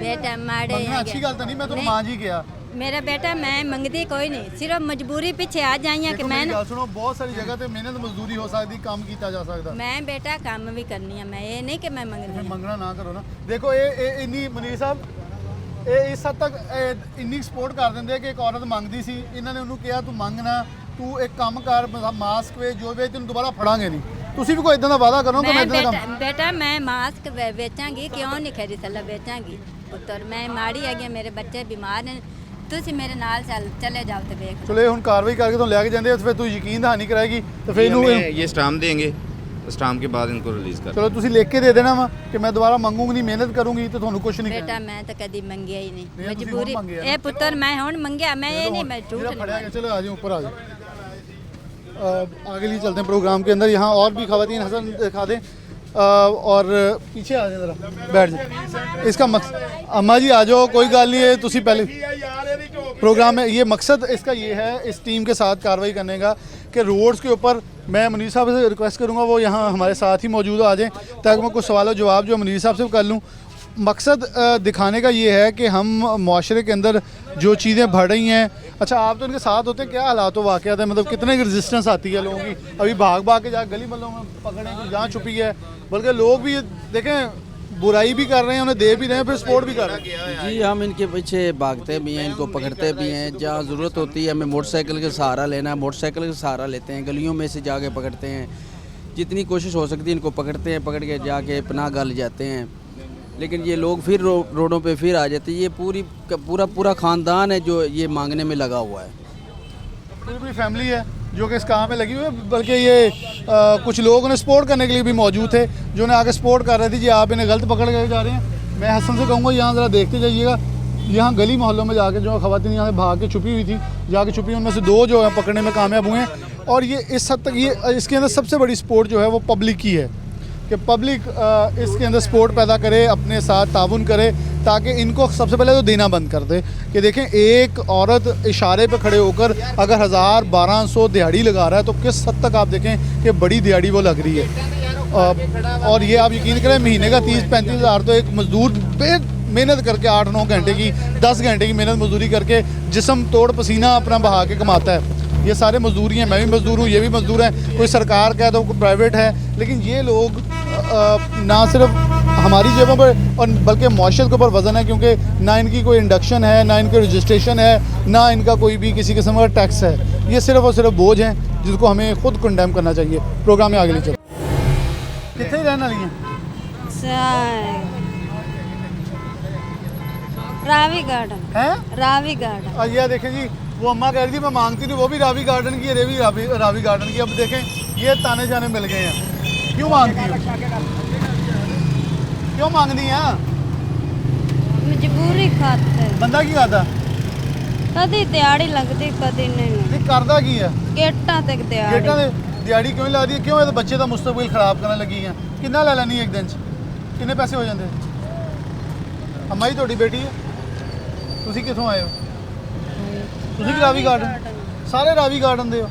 बेटा माड़े ਮੰਗਣਾ ਅੱਛੀ ਗੱਲ ਤਾਂ ਨਹੀਂ, ਮੈਂ ਤੁਹਾਨੂੰ ਮਾਂ ਜੀ ਕਿਹਾ। मेरा बेटा मैं मंगती कोई नहीं, सिर्फ मजबूरी पीछे आ जाइए कि ਦੇਖੋ मैं ਮੇਰੀ ਗੱਲ ਸੁਣੋ, ਬਹੁਤ ਸਾਰੀ ਜਗ੍ਹਾ ਤੇ ਮਿਹਨਤ ਮਜ਼ਦੂਰੀ ਹੋ ਸਕਦੀ, ਕੰਮ ਕੀਤਾ ਜਾ ਸਕਦਾ। मैं बेटा काम भी करनी है, मैं ये नहीं कि मैं ਫਿਰ मंगनी ਮੰਗਣਾ ਨਾ ਕਰੋ ਨਾ। ਦੇਖੋ ਇਹ ਇੰਨੀ ਮਨੀਰ ਸਾਹਿਬ ਇਹ ਇਸ ਹੱਦ ਤੱਕ ਇੰਨੀ ਸਪੋਰਟ ਕਰ ਦਿੰਦੇ ਆ ਕਿ ਇੱਕ ਔਰਤ ਮੰਗਦੀ ਸੀ, ਇਹਨਾਂ ਨੇ ਉਹਨੂੰ ਕਿਹਾ ਤੂੰ ਮੰਗਣਾ, ਤੂੰ ਇੱਕ ਕੰਮ ਕਰ, ਮਾਸਕ ਵੇ ਜੋ ਵੇ, ਤੈਨੂੰ ਦੁਬਾਰਾ ਫੜਾਂਗੇ ਨਹੀਂ। ਤੁਸੀਂ ਵੀ ਕੋਈ ਇਦਾਂ ਦਾ ਵਾਅਦਾ ਕਰੋ ਕਿ ਮੈਂ मैं ਇਦਾਂ ਦਾ बेटा ਕੰਮ बेटा मैं मास्क बेचांगी, क्यों नहीं खरीद सला बेचांगी पुत्र, मैं माड़ी है, मेरे बच्चे बीमार हैं, ਤੁਸੀਂ ਮੇਰੇ ਨਾਲ चले जाओ तो देख ਚਲੋ ਇਹ ਹੁਣ ਕਾਰਵਾਈ ਕਰਕੇ ਤੁਹਾਨੂੰ ਲੈ ਕੇ ਜਾਂਦੇ ਆ, ਫਿਰ ਤੂੰ ਯਕੀਨ ਦਹਾਨੀ ਕਰਾਏਗੀ ਤੇ ਫਿਰ ਇਹਨੂੰ ये स्टाम्प देंगे, स्टाम्प के बाद इनको रिलीज कर। ਚਲੋ ਤੁਸੀਂ ਲਿਖ ਕੇ ਦੇ ਦੇਣਾ ਵਾ ਕਿ ਮੈਂ ਦੁਬਾਰਾ ਮੰਗੂਗੀ ਨਹੀਂ, ਮਿਹਨਤ ਕਰੂੰਗੀ ਤੇ ਤੁਹਾਨੂੰ ਕੁਝ ਨਹੀਂ बेटा ਕਹਿਣਾ। मैं तो कभी मंगिया ही नहीं, नहीं, तुसी मजबूरी हुण मंगिया ना। ए पुत्र मैं हुण मंगिया, मैं ये नहीं, मैं झूठ मेरा नहीं फड़ा गया, बोलती। चलो आ जाओ ऊपर आ जाओ। आगे लिए चलते हैं प्रोग्राम के अंदर। यहाँ और भी खवातीन हसन दिखा दें और पीछे आ जाए, ज़रा बैठ जाए। इसका मकसद अम्मा जी आ जाओ, कोई गल नहीं है, तुसी पहले प्रोग्राम में ये मकसद इसका ये है इस टीम के साथ कार्रवाई करने का कि रोड्स के ऊपर मैं मुनीर साहब से रिक्वेस्ट करूँगा वो यहाँ हमारे साथ ही मौजूद आ जाएं ताकि मैं कुछ सवालों जवाब जो मुनीर साहब से कर लूँ। मकसद दिखाने का ये है कि हम माशरे के अंदर जो चीज़ें बढ़ रही हैं। अच्छा आप तो इनके साथ होते हैं, क्या हालात वाक़यात है, मतलब कितने की रेजिस्टेंस आती है लोगों की? अभी भाग भाग के जाकर गली मल्लों में पकड़े, जहाँ छुपी है, बल्कि लोग भी देखें बुराई भी कर रहे हैं, उन्हें दे भी रहे हैं, फिर सपोर्ट भी कर रहे हैं। जी हम इनके पीछे भागते भी हैं, इनको पकड़ते भी हैं, जहाँ ज़रूरत होती है हमें मोटरसाइकिल का सहारा लेना है, मोटरसाइकिल का सहारा लेते हैं, गलियों में से जाके पकड़ते हैं। जितनी कोशिश हो सकती है इनको पकड़ते हैं, पकड़ के जाके पनाह गाह ले जाते हैं, लेकिन ये लोग फिर रोडों पे फिर आ जाते हैं। ये पूरा ख़ानदान है जो ये मांगने में लगा हुआ है। पूरी फैमिली है जो कि इस काम में लगी हुई है, बल्कि ये कुछ लोग उन्हें सपोर्ट करने के लिए भी मौजूद थे जो उन्हें आगे सपोर्ट कर रहे थे जी आप इन्हें गलत पकड़ के जा रहे हैं। मैं हसन से कहूँगा यहाँ ज़रा देखते जाइएगा, यहाँ गली मोहल्लों में जाके जो ख़वातीन यहाँ से भाग के छुपी हुई थी, जाके छुपी, उनमें से 2 जो है पकड़ने में कामयाब हुए हैं। और ये इस हद तक ये इसके अंदर सबसे बड़ी सपोर्ट जो है वो पब्लिक की है कि पब्लिक इसके अंदर सपोर्ट पैदा करे, अपने साथ ताउन करे, ताकि इनको सबसे पहले तो देना बंद कर दे कि देखें एक औरत इशारे पे खड़े होकर अगर 1000-1200 दिहाड़ी लगा रहा है तो किस हद तक आप देखें कि बड़ी दिहाड़ी वो लग रही है। और ये आप यकीन करें महीने का 30-35 हज़ार तो एक मज़दूर मेहनत करके 8-9 घंटे की 10 घंटे की मेहनत मजदूरी करके जिस्म तोड़ पसीना अपना बहा के कमाता है। ये सारे मजदूरी हैं, मैं भी मजदूर हूँ, ये भी मजदूर हैं, कोई सरकार का है तो कोई प्राइवेट है, लेकिन ये लोग ना सिर्फ हमारी जेबों पर और बल्कि माशरत के ऊपर वज़न है, क्योंकि ना इनकी कोई इंडक्शन है, ना इनकी रजिस्ट्रेशन है, ना इनका कोई भी किसी किस्म का टैक्स है। ये सिर्फ और सिर्फ बोझ हैं जिसको हमें खुद कंडेम करना चाहिए। प्रोग्राम में आगे ले चलते कितने रहने वाली हैं? रावी गार्डन हैं? रावी गार्डन। ये देखें जी, वो अम्मा कह रही थी मैं मांगती थी, वो भी रावी गार्डन की, रेवी रावी गार्डन की। अब देखें ये ताने जाने मिल गए हैं। क्यों मांगती हो? क्यों मांगनी है? मजबूरी खाते बंदा की आता कदी दिहाड़ी लगती कदी नहीं करदा की है गेटा तक दिहाड़ी गेटा दे दिहाड़ी क्यों ला दी? क्यों? बच्चे का मुस्तकबिल खराब करने लगी हैं। कितना लै लैनी एक दिन किन्ने पैसे हो जाते? अम्मा जी थोड़ी बेटी है, ਤੁਸੀਂ ਕਿੱਥੋਂ ਆਏ ਹੋ? ਤੁਸੀਂ ਵੀ ਰਾਵੀ ਗਾਰਡਨ? ਸਾਰੇ ਰਾਵੀ ਗਾਰਡਨ ਦੇ ਹੋ?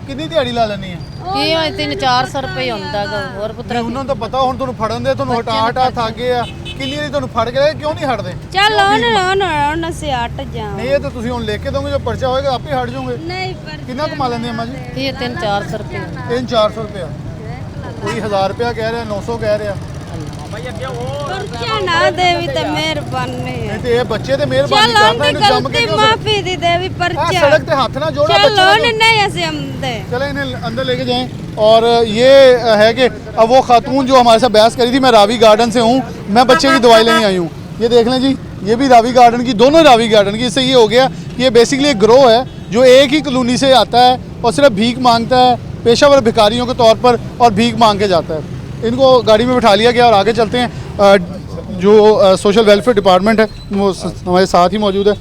ਕਿੰਨੀ ਦਿਹਾੜੀ ਲਾ ਲੈਣੀ ਹੈ? ਕੀ ਹੋਏ 300-400 ਰੁਪਏ ਹੁੰਦਾ ਗਾ ਹੋਰ ਪੁੱਤਰਾ। ਉਹਨਾਂ ਨੂੰ ਤਾਂ ਪਤਾ ਹੁਣ ਤੁਹਾਨੂੰ ਫੜਨ ਦੇ, ਤੁਹਾਨੂੰ ਹਟਾ ਥੱਕ ਗਏ ਆ। ਕਿੰਨੀ ਵਾਰੀ ਤੁਹਾਨੂੰ ਫੜ ਕੇ ਗਏ, ਕਿਉਂ ਨਹੀਂ ਹਟਦੇ? ਚੱਲ ਹੁਣ ਅਸੀਂ ਹਟ ਜਾ। ਨਹੀਂ ਇਹ ਤਾਂ ਤੁਸੀਂ ਹੁਣ ਲਿਖ ਕੇ ਦੋਗੇ, ਜੋ ਪਰਚਾ ਹੋਏਗਾ ਆਪੇ ਹਟ ਜਾਓਗੇ। ਨਹੀਂ ਪਰ ਕਿੰਨਾ ਕਮਾ ਲੈਂਦੇ ਅੰਮਾ ਜੀ? ਇਹ 300-400 ਰੁਪਏ 300-400 ਰੁਪਇਆ। ਕੋਈ 1000 ਰੁਪਇਆ ਕਹਿ ਰਿਹਾ, 900 ਕਹਿ ਰਿਹਾ। ਪਰਚਾ ਨਾ ਦੇਵੀ ਤੇ ਮਿਹਰਬਾਨੀ ਨਹੀਂ ਤੇ ਇਹ ਬੱਚੇ ਤੇ ਮਿਹਰਬਾਨੀ ਕਰਦਾ, ਇਹਨੂੰ ਜੰਮ ਕੇ ਕਿਉਂ ਮਾਫੀ ਦੀ ਦੇवी पर्चा सड़क पे हाथ ना जोड़ा चलो नहीं ऐसे हम दे चले इन्हें अंदर लेके जाएं। और ये है कि अब वो खातून जो हमारे साथ बहस करी थी, मैं रावी गार्डन से हूँ, मैं बच्चे की दवाई लेने आई हूँ। ये देख लें जी, ये भी रावी गार्डन की, दोनों रावी गार्डन की। इससे ये हो गया कि ये बेसिकली एक ग्रोह है जो एक ही कॉलोनी से आता है और सिर्फ भीख मांगता है, पेशावर भिखारियों के तौर पर, और भीख मांग के जाता है। इनको गाड़ी में बिठा लिया गया और आगे चलते हैं। जो सोशल वेलफेयर डिपार्टमेंट है वो हमारे साथ ही मौजूद है।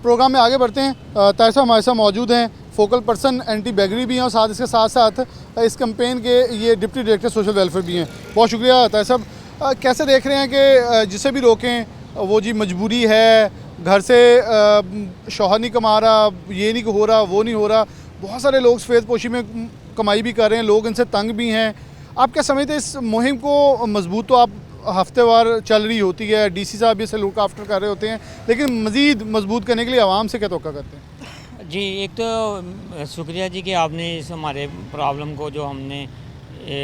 प्रोग्राम में आगे बढ़ते हैं। ताहिर साहब हमारे साथ मौजूद हैं, फोकल पर्सन एंटी बैगरी भी हैं, और साथ इसके साथ साथ इस कैंपेन के ये डिप्टी डायरेक्टर सोशल वेलफेयर भी हैं। बहुत शुक्रिया ताहिर साहब। कैसे देख रहे हैं कि जिसे भी रोकें वो जी मजबूरी है, घर से शौहर नहीं कमा रहा, ये नहीं हो रहा, वो नहीं हो रहा, बहुत सारे लोग सफ़ेद पोशी में कमाई भी कर रहे हैं, लोग इनसे तंग भी हैं। आप क्या समझते हैं इस मुहिम को मजबूत तो आप हफ्तेवार चल रही होती है, डीसी साहब भी इसे लुक आफ्टर कर रहे होते हैं, लेकिन मज़ीद मजबूत करने के लिए आवाम से क्या तोक़ा करते हैं? जी एक तो शुक्रिया जी कि आपने इस हमारे प्रॉब्लम को जो हमने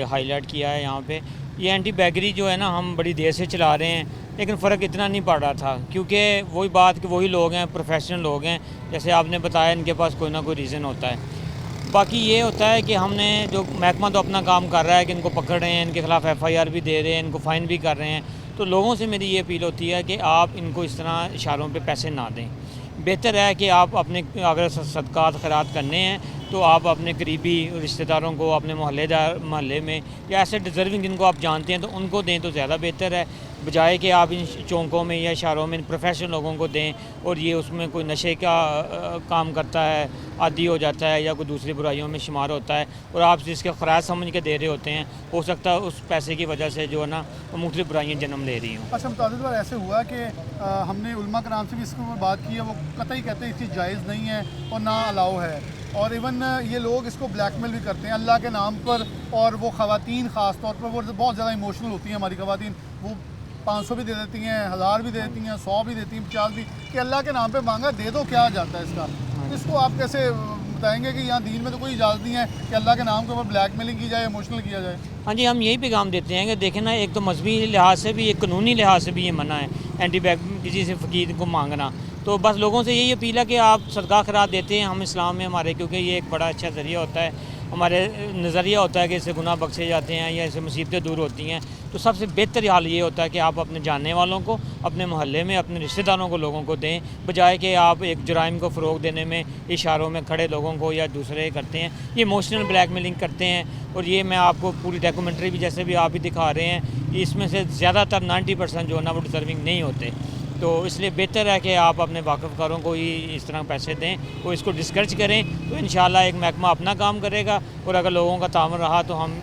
हाईलाइट किया है यहाँ पे। ये एंटी बैगरी जो है ना हम बड़ी देर से चला रहे हैं, लेकिन फ़र्क इतना नहीं पड़ रहा था, क्योंकि वही बात कि वही लोग हैं, प्रोफेशनल लोग हैं, जैसे आपने बताया इनके पास कोई ना कोई रीज़न होता है। बाकी ये होता है कि हमने जो महकमा तो अपना काम कर रहा है कि इनको पकड़ रहे हैं, इनके ख़िलाफ़ FIR भी दे रहे हैं, इनको फ़ाइन भी कर रहे हैं। तो लोगों से मेरी ये अपील होती है कि आप इनको इस तरह इशारों पे पैसे ना दें। बेहतर है कि आप अपने अगर सदक़ात खैरात करने हैं तो आप अपने करीबी रिश्तेदारों को, अपने मोहल्ले में या ऐसे डिज़र्विंग जिनको आप जानते हैं तो उनको दें तो ज़्यादा बेहतर है, बजाय कि आप इन चौंकों में या इशारों में इन प्रोफेशनल लोगों को दें और ये उसमें कोई नशे का काम करता है, आदी हो जाता है या कोई दूसरी बुराइयों में शुमार होता है और आप जिसके ख़राज समझ के दे रहे होते हैं, हो सकता है उस पैसे की वजह से जो है ना मुख्तलिफ बुराइयाँ जन्म ले रही हों। अच्छा मुताबिक बार ऐसे हुआ कि हमने उलमा कराम से भी इसके ऊपर बात की है, वो कतई कहते हैं इसकी जायज़ नहीं है और ना अलाउ है, और इवन ये लोग इसको ब्लैकमेल भी करते हैं अल्लाह के नाम पर। और वो ख़वातीन ख़ास तौर पर वो बहुत ज़्यादा इमोशनल होती हैं हमारी ख़वातीन, वो 500 भी दे देती हैं, 1000 भी दे देती हैं, 100 भी देती हैं, 50 भी, कि अल्लाह के नाम पे मांगा दे दो, क्या जाता है इसका? इसको आप कैसे बताएंगे कि यहाँ दीन में तो कोई इजाज़त नहीं है कि अल्लाह के नाम के ऊपर ब्लैकमेलिंग की जाए, इमोशनल किया जाए। हाँ जी, हम यही पैगाम देते हैं कि देखें ना, एक तो मजहबी लिहाज से भी, एक कानूनी लिहाज से भी ये मना है एंटी बैग किसी से फ़कीर को मांगना। तो बस लोगों से यही अपील है कि आप सदका खैरात देते हैं, हम इस्लाम में हमारे, क्योंकि ये एक बड़ा अच्छा ज़रिया होता है, हमारे नज़रिया होता है कि इससे गुनाह बख्शे जाते हैं या इससे मुसीबतें दूर होती हैं। तो सबसे बेहतर हाल ये होता है कि आप अपने जानने वालों को, अपने मोहल्ले में अपने रिश्तेदारों को, लोगों को दें, बजाय कि आप एक जुराइम को फ़रोग देने में इशारों में खड़े लोगों को या दूसरे करते हैं। ये इमोशनल ब्लैकमेलिंग करते हैं। और ये मैं आपको पूरी डॉक्यूमेंट्री भी जैसे भी आप ही दिखा रहे हैं, इसमें से ज़्यादातर 90% जो है ना वो डिज़र्विंग नहीं होते। तो इसलिए बेहतर है कि आप अपने वाक़फ़कारों को ही इस तरह पैसे दें, वो इसको डिस्करेज करें, तो इंशाल्लाह एक महकमा अपना काम करेगा। और अगर लोगों का तामन रहा तो हम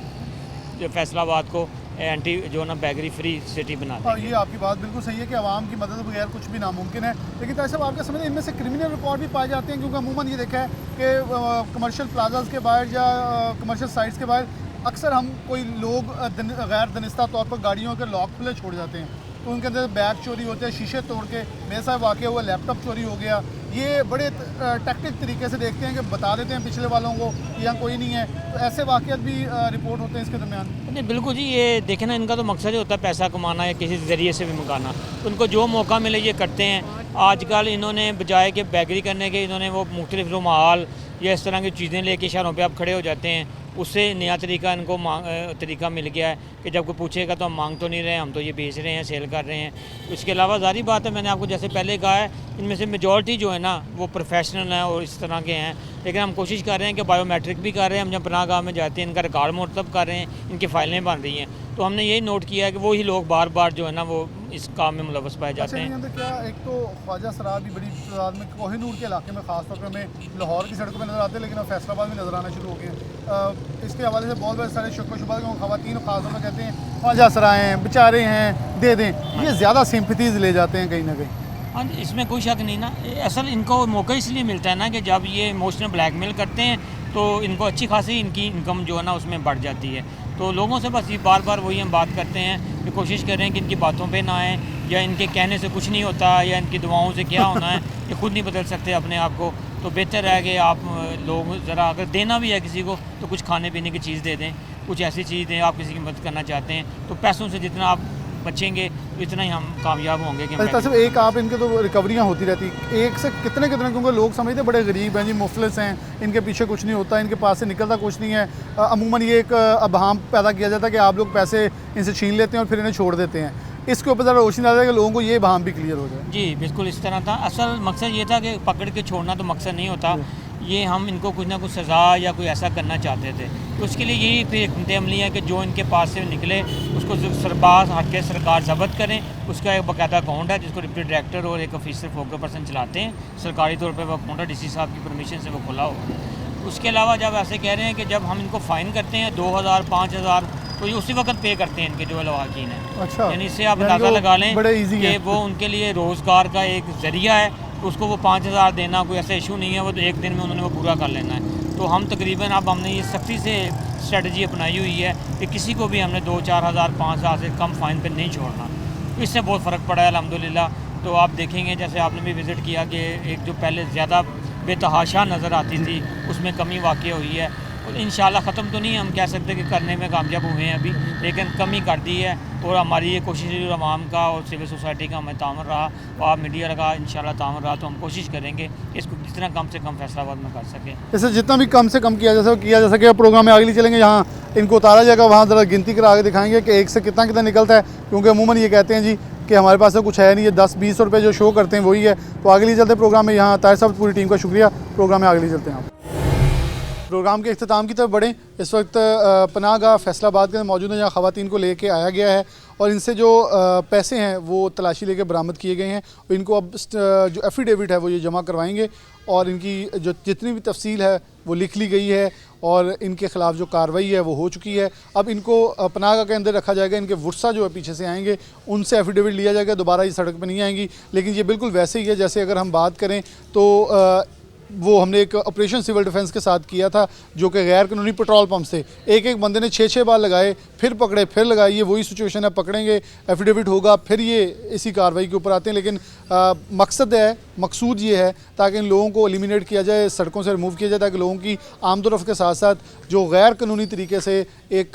फैसलाबाद को एंटी जो ना बैगरी फ्री सिटी बना देंगे। ये आपकी बात बिल्कुल सही है कि आवाम की मदद बगैर कुछ भी नामुमकिन है। लेकिन ताहिर साहब, आपके समझ इनमें से क्रिमिनल रिकॉर्ड भी पाए जाते हैं, क्योंकि अमूमन ये देखा है कि कमर्शियल प्लाजाज के बाहर या कमर्शियल साइट्स के बाहर अक्सर हम कोई लोग गैर दनिस्ता तौर पर गाड़ियों के लॉक खुले छोड़ जाते हैं, तो उनके अंदर बैग चोरी होते हैं, शीशे तोड़ के, मेरे साथ वाक़या हुआ लैपटॉप चोरी हो गया। ये बड़े टैक्टिक तरीके से देखते हैं कि बता देते हैं पिछले वालों को यहाँ कोई नहीं है, तो ऐसे वाक़यात भी रिपोर्ट होते हैं इसके दरमियान। नहीं बिल्कुल जी, ये देखें ना, इनका तो मकसद ही होता है पैसा कमाना या किसी ज़रिए से भी मंगाना। उनको जो मौका मिले ये करते हैं। आजकल इन्होंने बजाय के बैगरी करने के, इन्होंने वो मुख्तलिफ रुमाल या इस तरह की चीज़ें लेके शहरों पे आप खड़े हो जाते हैं। उससे नया तरीका इनको तरीका मिल गया है कि जब कोई पूछेगा तो हम मांग तो नहीं रहे, हम तो ये बेच रहे हैं, सेल कर रहे हैं। इसके अलावा ज़ाहिर बात है, मैंने आपको जैसे पहले कहा है, इनमें से मेजॉरिटी जो है ना वो प्रोफेशनल हैं और इस तरह के हैं। लेकिन हम कोशिश कर रहे हैं कि बायोमेट्रिक भी कर रहे हैं। हम जब पनाहगाह में जाते हैं इनका रिकॉर्ड मुरतब कर रहे हैं, इनकी फ़ाइलें बन रही हैं। तो हमने यही नोट किया है कि वही लोग बार बार जो है ना वो इस काम में मुलव्वस पाए जाते हैं। अच्छा, क्या एक तो ख्वाजा सरार भी बड़ी तादाद में कोहिनूर के इलाके में ख़ास तौर पर हमें लाहौर की सड़कों पर नज़र आते हैं, लेकिन अब फैसलाबाद में नज़र आना शुरू हो गए। इसके हवाले से बहुत सारे शुक्र शुबा के ख़वातीन ख़ास तौर पर कहते हैं ख्वाजा सराय हैं, बेचारे हैं, दे दें। ये ज़्यादा सिंपथीज़ ले जाते हैं कहीं ना कहीं। हाँ, इसमें कोई शक नहीं ना। असल इनको मौका इसलिए मिलता है ना कि जब ये इमोशनल ब्लैकमेल करते हैं तो इनको अच्छी खासी इनकी इनकम जो है ना उसमें बढ़ जाती है। तो लोगों से बस ये बार बार वही हम बात करते हैं कि कोशिश करें कि इनकी बातों पे ना आएँ, या इनके कहने से कुछ नहीं होता, या इनकी दुआओं से क्या होना है, ये खुद नहीं बदल सकते अपने आप को। तो बेहतर है कि आप लोग ज़रा, अगर देना भी है किसी को तो कुछ खाने पीने की चीज़ दे दें, कुछ ऐसी चीज़ दें। आप किसी की मदद करना चाहते हैं तो पैसों से जितना आप बचेंगे तो इतना ही हम कामयाब होंगे। कि एक आप इनके तो रिकवरियाँ होती रहती, एक से कितने क्योंकि लोग समझते बड़े गरीब हैं जी, मुफलिस हैं, इनके पीछे कुछ नहीं होता, इनके पास से निकलता कुछ नहीं है। अमूमन ये एक अबहाम पैदा किया जाता है कि आप लोग पैसे इनसे छीन लेते हैं और फिर इन्हें छोड़ देते हैं। इसके ऊपर ज़रा रोशनी डालता है कि लोगों को ये बहाम भी क्लियर हो जाए। जी बिल्कुल इस तरह था। असल मकसद ये था कि पकड़ के छोड़ना तो मकसद नहीं होता, ये हम इनको कुछ ना कुछ सज़ा या कोई ऐसा करना चाहते थे। तो उसके लिए यही फिर हिकमत अमली है कि जो इनके पास से निकले उसको सरबाज हट के सरकार जब्त करें। उसका एक बाकायदा अकाउंट है जिसको डिप्टी डायरेक्टर और एक ऑफिसर फोकस पर्सन चलाते हैं। सरकारी तौर पर वो अकाउंट है, डीसी साहब की परमिशन से वो खुला हो। उसके अलावा जब ऐसे कह रहे हैं कि जब हम इनको फ़ाइन करते हैं 2000 5000 तो ये उसी वक्त पे करते हैं इनके जो लवाकिन हैं। अच्छा, यानी इससे आप अंदाज़ा लगा लें कि वो उनके लिए रोज़गार का एक ज़रिया है। तो उसको वो 5000 देना कोई ऐसा इशू नहीं है, वो तो एक दिन में उन्होंने वो पूरा कर लेना है। तो हम तकरीबन अब हमने ये सख्ती से स्ट्रेटजी अपनाई हुई है कि किसी को भी हमने 2-4 हज़ार 5,000 से कम फ़ाइन पे नहीं छोड़ना। तो इससे बहुत फ़र्क पड़ा है अल्हम्दुलिल्लाह। तो आप देखेंगे जैसे आपने भी विज़िट किया कि एक जो पहले ज़्यादा बेतहाशा नज़र आती थी उसमें कमी वाक़ई हुई है। और इंशाल्लाह ख़त्म तो नहीं हम कह सकते कि करने में कामयाब हुए हैं अभी, लेकिन कमी कर दी है। और हमारी ये कोशिश है आवाम का और सिविल सोसाइटी का हमें तामन रहा और आप मीडिया का इंशाल्लाह तामन रहा, तो हम कोशिश करेंगे कि इसको जितना कम से कम फैसलाबाद में कर सकें। जैसे जितना भी कम से कम किया जा सके प्रोग्राम में आगे ले चलेंगे। यहाँ इनको उतारा जाएगा, वहाँ ज़रा गिनती करा के दिखाएंगे कि एक से कितना कितना निकलता है, क्योंकि अमूमन ये कहते हैं जी कि हमारे पास तो कुछ है नहीं, ये 10-20 रुपये जो शो करते हैं वही है। तो आगे ले चलते हैं प्रोग्राम में। यहाँ ताहिर साहब पूरी टीम का शुक्रिया। प्रोग्राम में आगे ले चलते हैं। आप प्रोग्राम के इख्तिताम की तरफ बढ़ें। इस वक्त पनाहगाह फैसलाबाद के मौजूद है, जहाँ ख़वातीन को लेके आया गया है और इनसे जो पैसे हैं वो तलाशी लेके बरामद किए गए हैं। इनको अब जो एफिडेविट है वो ये जमा करवाएंगे और इनकी जो जितनी भी तफसील है वो लिख ली गई है और इनके ख़िलाफ़ जो कार्रवाई है वो हो चुकी है। अब इनको पनाहगाह के अंदर रखा जाएगा। इनके वुर्सा जो है पीछे से आएंगे, उनसे एफिडेविट लिया जाएगा। दोबारा ये सड़क पर नहीं आएंगी, लेकिन ये बिल्कुल वैसे ही है जैसे अगर हम बात करें तो वो हमने एक ऑपरेशन सिविल डिफेंस के साथ किया था, जो कि गैर कानूनी पेट्रोल पंप से एक बांदे ने 6 बार लगाए, फिर पकड़े, फिर लगाए। ये वही सिचुएशन है, पकड़ेंगे, एफिडेविट होगा, फिर ये इसी कार्रवाई के ऊपर आते हैं। लेकिन मकसूद ये है ताकि इन लोगों को एलिमिनेट किया जाए, सड़कों से रिमूव किया जाए, ताकि लोगों की आमदोरफ्त के साथ साथ जो गैर कानूनी तरीके से एक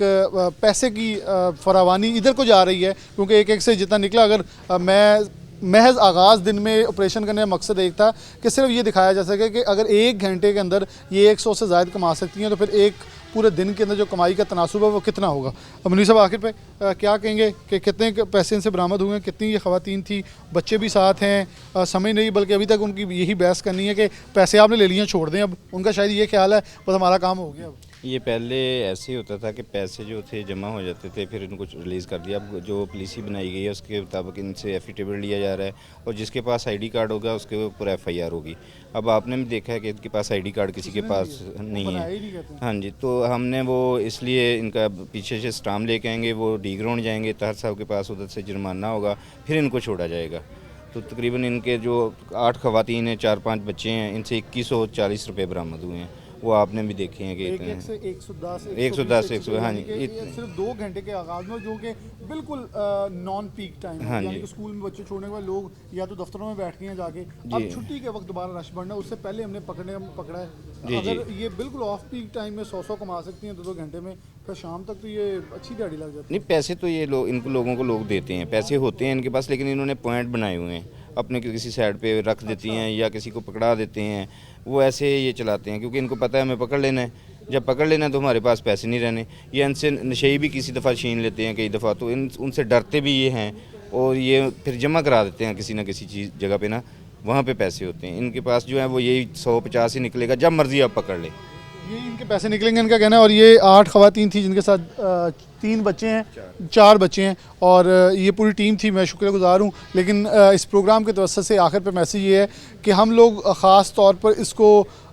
पैसे की फरावानी इधर को जा रही है, क्योंकि एक से जितना निकला, अगर मैं महज आगाज़ दिन में ऑपरेशन करने का मकसद एक था कि सिर्फ ये दिखाया जा सके कि अगर 1 घंटे के अंदर ये 100 से ज़ायद कमा सकती हैं, तो फिर एक पूरे दिन के अंदर जो कमाई का तनासुब है वो कितना होगा। मुनीर साहब, आखिर पे क्या कहेंगे कि कितने पैसे इनसे बरामद हुए, कितनी ये ख़वातीन थी, बच्चे भी साथ हैं, समझ नहीं, बल्कि अभी तक उनकी यही बहस करनी है कि पैसे आपने ले लिए, छोड़ दें। अब उनका शायद ये ख्याल है बस हमारा काम हो गया। अब ये पहले ऐसे ही होता था कि पैसे जो थे जमा हो जाते थे, फिर इनको रिलीज़ कर दिया। अब जो पॉलिसी बनाई गई है उसके मुताबिक इनसे एफिडेविट लिया जा रहा है, और जिसके पास आईडी कार्ड होगा उसके ऊपर एफआईआर होगी। अब आपने भी देखा है कि इनके पास आईडी कार्ड किसी के पास नहीं है। हाँ जी, तो हमने वो इसलिए इनका पीछे से स्टाम्प लेके आएंगे, वो डी ग्राउंड जाएंगे, ताहर साहब के पास, उधर से जुर्माना होगा, फिर इनको छोड़ा जाएगा। तो तकरीबन इनके जो 8 ख़वातीन हैं, 4-5 बच्चे हैं, इनसे 2140 रुपये बरामद हुए हैं। वो आपने भी देखे हैं कि एक से 110 हाँ जी, सिर्फ 2 घंटे के आगाज़ में, जो कि बिल्कुल नॉन पीक टाइम है, यानी कि स्कूल में बच्चे छोड़ने के बाद लोग या तो दफ्तरों में बैठ गए हैं जाके, अब छुट्टी के वक्त दोबारा रश बढ़ना, उससे पहले हमने पकड़ा है। अगर ये बिल्कुल ऑफ पीक टाइम में 100 कमा सकती हैं 2 घंटे में, फिर शाम तक तो ये अच्छी दिहाड़ी लग जाती है। नहीं, पैसे तो ये इनको लोगों को लोग देते हैं, पैसे होते हैं इनके पास, लेकिन इन्होंने पॉइंट बनाए हुए हैं, अपने किसी साइड पे रख देती हैं या किसी को पकड़ा देते हैं, वो ऐसे ये चलाते हैं, क्योंकि इनको पता है हमें पकड़ लेना है। जब पकड़ लेना है तो हमारे पास पैसे नहीं रहने। ये इनसे नशे भी किसी दफ़ा छीन लेते हैं, कई दफ़ा तो उनसे डरते भी ये हैं, और ये फिर जमा करा देते हैं किसी न किसी चीज़ जगह पे ना, वहाँ पे पैसे होते हैं इनके पास, जो है वो यही 150 ही निकलेगा, जब मर्ज़ी आप पकड़ ले, ये इनके पैसे निकलेंगे, इनका कहना है। और ये 8 ख़वातीन थी जिनके साथ 3 बच्चे हैं, 4 बच्चे हैं, और ये पूरी टीम थी। मैं शुक्रगुज़ार हूँ। लेकिन इस प्रोग्राम के तवज्जुह से आखिर पे मैसेज ये है कि हम लोग ख़ास तौर पर इसको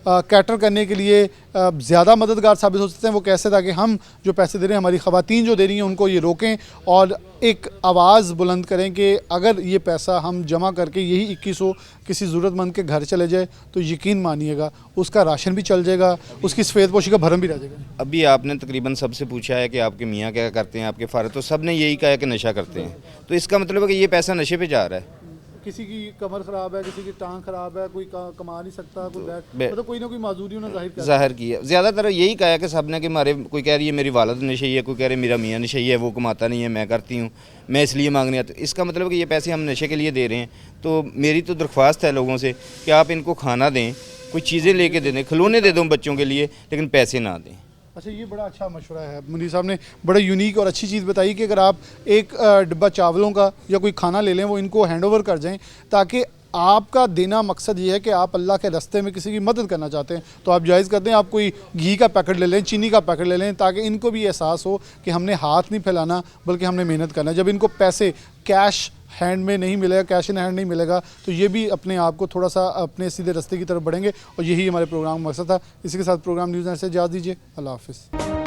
कैटर करने के लिए ज़्यादा मददगार साबित हो सकते हैं। वो कैसे, ताकि हम जो पैसे दे रहे हैं, हमारी ख़वातीन जो दे रही हैं, उनको ये रोकें और एक आवाज़ बुलंद करें कि अगर ये पैसा हम जमा करके यही 2100 किसी ज़रूरतमंद के घर चले जाए तो यकीन मानिएगा उसका राशन भी चल जाएगा, उसकी सफ़ेद पोशी का भरम भी रह जाएगा। अभी आपने तकरीबन सबसे पूछा है कि आपके मियाँ क्या करते हैं, आपके फादर, तो सब ने यही कहा है कि नशा करते हैं। तो इसका मतलब है कि ये पैसा नशे पे जा रहा है। किसी की कमर ख़राब है, किसी की टांग ख़राब है, कोई कमा नहीं सकता, कोई मतलब कोई ना कोई माजूरी उन्होंने ज़ाहिर की है। ज़्यादातर यही कहा है कि सब ने कि हमारे, कोई कह रही है मेरी वालद नशई है, कोई कह रहे मेरा मियाँ नशई है, वो कमाता नहीं है, मैं करती हूँ, मैं इसलिए मांगने आता। इसका मतलब है कि ये पैसे हम नशे के लिए दे रहे हैं। तो मेरी तो दरख्वास्त है लोगों से कि आप इनको खाना दें, कोई चीज़ें लेके दे दें, खिलौने दे दो बच्चों के लिए, लेकिन पैसे ना दें। अच्छा, ये बड़ा अच्छा मशवरा है। मुनीर साहब ने बड़ा यूनिक और अच्छी चीज़ बताई कि अगर आप एक डिब्बा चावलों का या कोई खाना ले लें, वो इनको हैंड ओवर कर जाएं, ताकि आपका देना मकसद ये है कि आप अल्लाह के रास्ते में किसी की मदद करना चाहते हैं, तो आप जायज़ करते हैं, आप कोई घी का पैकेट ले लें, चीनी का पैकेट ले लें, ताकि इनको भी एहसास हो कि हमने हाथ नहीं फैलाना, बल्कि हमने मेहनत करना है। जब इनको पैसे कैश हैंड में नहीं मिलेगा, कैश इन हैंड नहीं मिलेगा, तो ये भी अपने आप को थोड़ा सा अपने सीधे रास्ते की तरफ बढ़ेंगे, और यही हमारे प्रोग्राम का मकसद था। इसी के साथ प्रोग्राम न्यूज़ से इजाज़त दीजिए। अल्लाह हाफ़िज़।